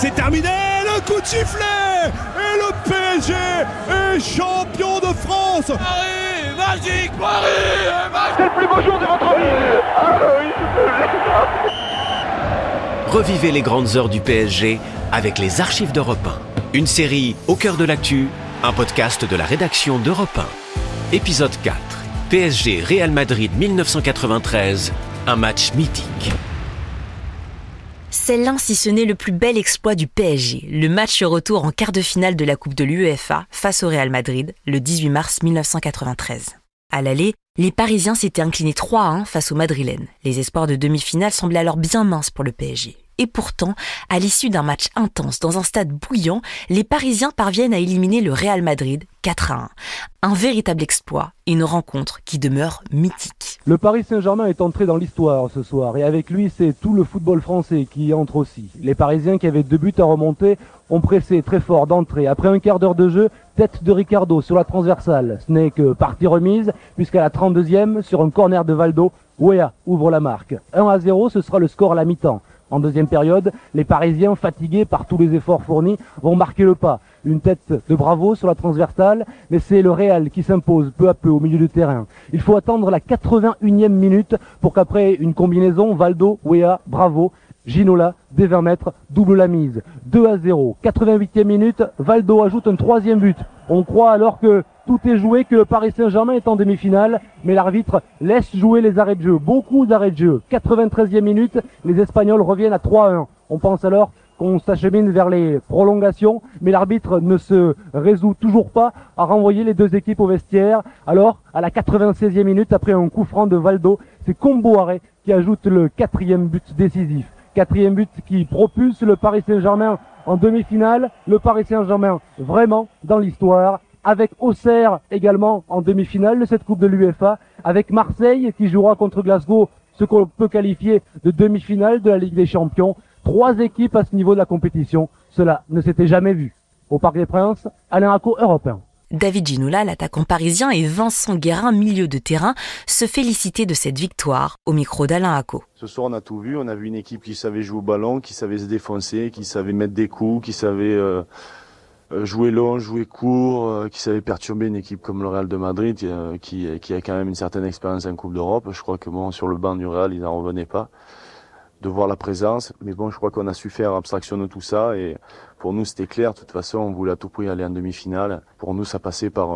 c'est terminé, le coup de sifflet et le PSG est champion de France. Paris, magique, Paris, magique. C'est le plus beau jour de votre vie. Ah oui, Revivez les grandes heures du PSG avec les archives d'Europe 1. Une série au cœur de l'actu, un podcast de la rédaction d'Europe 1. Épisode 4, PSG Real Madrid 1993, un match mythique. C'est l'un, si ce n'est le plus bel exploit du PSG, le match retour en quart de finale de la Coupe de l'UEFA face au Real Madrid, le 18 mars 1993. À l'aller, les Parisiens s'étaient inclinés 3-1 face aux Madrilènes. Les espoirs de demi-finale semblaient alors bien minces pour le PSG. Et pourtant, à l'issue d'un match intense dans un stade bouillant, les Parisiens parviennent à éliminer le Real Madrid 4-1. Un véritable exploit, une rencontre qui demeure mythique. Le Paris Saint-Germain est entré dans l'histoire ce soir et avec lui c'est tout le football français qui y entre aussi. Les Parisiens qui avaient 2 buts à remonter ont pressé très fort d'entrée. Après un quart d'heure de jeu, tête de Ricardo sur la transversale. Ce n'est que partie remise puisqu'à la 32e, sur un corner de Valdo, Weah ouvre la marque. 1-0, ce sera le score à la mi-temps. En deuxième période, les Parisiens, fatigués par tous les efforts fournis, vont marquer le pas. Une tête de Bravo sur la transversale, mais c'est le Real qui s'impose peu à peu au milieu du terrain. Il faut attendre la 81e minute pour qu'après une combinaison, Valdo, Weah, Bravo, Ginola, dès 20 mètres, double la mise. 2-0. 88e minute, Valdo ajoute un 3e but. On croit alors que tout est joué, que le Paris Saint-Germain est en demi-finale, mais l'arbitre laisse jouer les arrêts de jeu, beaucoup d'arrêts de jeu. 93e minute, les Espagnols reviennent à 3-1. On pense alors qu'on s'achemine vers les prolongations, mais l'arbitre ne se résout toujours pas à renvoyer les deux équipes au vestiaire. Alors, à la 96e minute, après un coup franc de Valdo, c'est Comboiré qui ajoute le 4e but décisif. 4e but qui propulse le Paris Saint-Germain en demi-finale. Le Paris Saint-Germain vraiment dans l'histoire, avec Auxerre également en demi-finale de cette Coupe de l'UEFA, avec Marseille qui jouera contre Glasgow, ce qu'on peut qualifier de demi-finale de la Ligue des Champions. 3 équipes à ce niveau de la compétition, cela ne s'était jamais vu. Au Parc des Princes, Alain Haco, Europe 1. David Ginola, l'attaquant parisien, et Vincent Guérin, milieu de terrain, se félicitaient de cette victoire au micro d'Alain Haco. Ce soir, on a tout vu. On a vu une équipe qui savait jouer au ballon, qui savait se défoncer, qui savait mettre des coups, qui savait jouer long, jouer court, qui savait perturber une équipe comme le Real de Madrid, qui a quand même une certaine expérience en Coupe d'Europe. Je crois que sur le banc du Real, ils n'en revenaient pas de voir la présence. Mais bon, je crois qu'on a su faire abstraction de tout ça et pour nous, c'était clair. De toute façon, on voulait à tout prix aller en demi-finale. Pour nous, ça passait par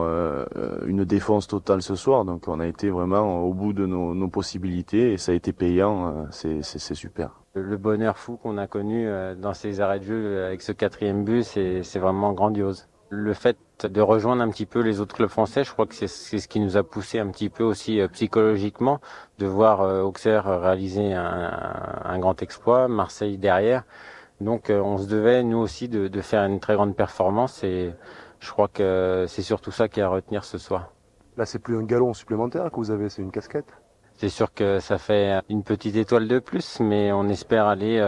une défense totale ce soir. Donc, on a été vraiment au bout de nos possibilités et ça a été payant. C'est super. Le bonheur fou qu'on a connu dans ces arrêts de jeu avec ce 4e but, c'est vraiment grandiose. Le fait de rejoindre un petit peu les autres clubs français, je crois que c'est ce qui nous a poussé un petit peu aussi psychologiquement, de voir Auxerre réaliser un grand exploit, Marseille derrière. Donc on se devait nous aussi de faire une très grande performance et je crois que c'est surtout ça qui est à retenir ce soir. Là c'est plus un galon supplémentaire que vous avez, c'est une casquette. C'est sûr que ça fait une petite étoile de plus, mais on espère aller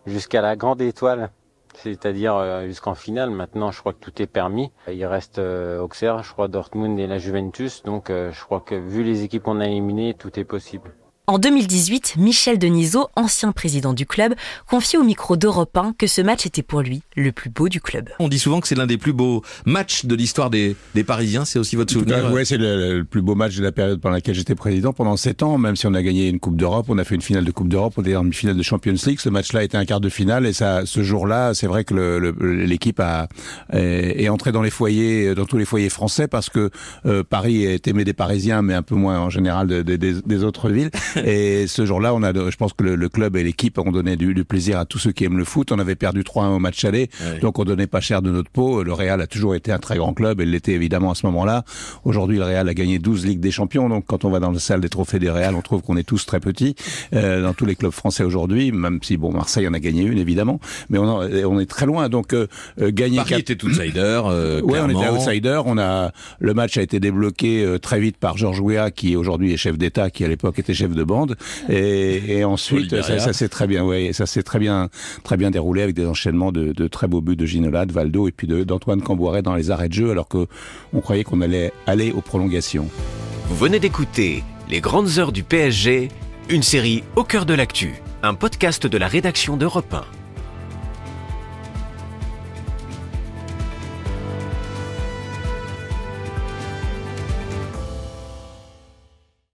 jusqu'à la grande étoile. C'est-à-dire jusqu'en finale. Maintenant, je crois que tout est permis. Il reste Auxerre, je crois Dortmund et la Juventus. Donc, je crois que vu les équipes qu'on a éliminées, tout est possible. En 2018, Michel Denisot, ancien président du club, confiait au micro d'Europe 1 que ce match était pour lui le plus beau du club. On dit souvent que c'est l'un des plus beaux matchs de l'histoire des Parisiens, c'est aussi votre souvenir? Oui, c'est le plus beau match de la période pendant laquelle j'étais président, pendant 7 ans, même si on a gagné une Coupe d'Europe, on a fait une finale de Coupe d'Europe, on était en finale de Champions League, ce match-là était un quart de finale et ça, ce jour-là, c'est vrai que l'équipe est entrée dans les foyers, dans tous les foyers français parce que Paris est aimé des Parisiens, mais un peu moins en général des autres villes. Et ce jour-là, je pense que le club et l'équipe ont donné du plaisir à tous ceux qui aiment le foot. On avait perdu 3-1 au match aller, donc on donnait pas cher de notre peau. Le Real a toujours été un très grand club, et l'était évidemment à ce moment-là. Aujourd'hui, le Real a gagné 12 Ligues des Champions, donc quand on va dans la salle des trophées des Real, on trouve qu'on est tous très petits dans tous les clubs français aujourd'hui, même si Marseille en a gagné une évidemment, mais on est très loin. Donc gagner. Paris était outsider. Ouais, on était outsider. Le match a été débloqué très vite par Georges Weah, qui aujourd'hui est chef d'État, qui à l'époque était chef de bande. Et ensuite, ça s'est très bien déroulé avec des enchaînements de très beaux buts de Ginola, de Valdo et puis d'Antoine Comboiré dans les arrêts de jeu, alors qu'on croyait qu'on allait aller aux prolongations. Vous venez d'écouter Les Grandes Heures du PSG, une série au cœur de l'actu, un podcast de la rédaction d'Europe 1.